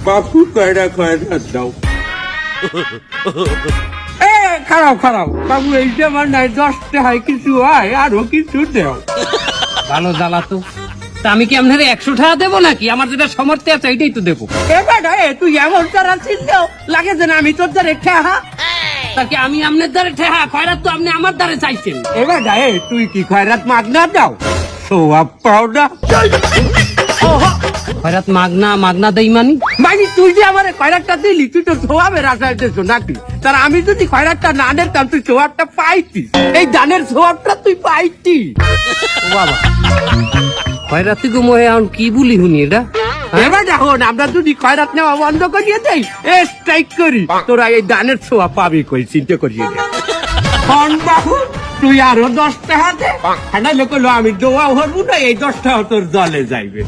বাপু কয়টা খয়রাত দাও। এ খারাপ খারাপ বাবু, এই যে আমার নাই 10 টাকায় কিছু হয়, আরো কিছু দেও। ভালো জ্বালা তো। তা আমি কি আপনার 100 টাকা দেবো নাকি? আমার যেটা সামর্থ্য আছে এইটাই তো দেবো। এবার তুই এমন তারা চিনতেও লাগে যে না আমি তোর দ্বারে ঠেহা। তাকে আমি আপনার দ্বারে ঠেহা, খয়রাত তো আপনি আমার দ্বারে চাইছেন। এবার তুই কি খয়রাত মাগনা দাও? সোয়াব পাও না। খয়রাত মাগনা দেই মানি? মানে তুই যে আমার খয়রাতটা দিলি, তুই তো সোয়াবের আশায় দিয়েছো নাকি? তার আমি যদি খয়রাতটা না নিতাম তুই সোয়াবটা পাইতি, এই দানের সোয়াবটা তুই পাইতি। ও বাবা, খয়রাতি গো মোহে এখন কি বলি শুনি এটা? এবার দেখুন, আমরা যদি খয়রাত নেওয়া বন্ধ করিয়ে দেই, স্ট্রাইক করি, তোরা এই দানের সোয়াব পাবি কই, চিন্তা করিয়ে দে। বাবু তুই আরো 10 টাকা দে, ঠান্ডা লোক আমি দোয়া হবো না, এই 10 টাকা তোর জলে যাইবে।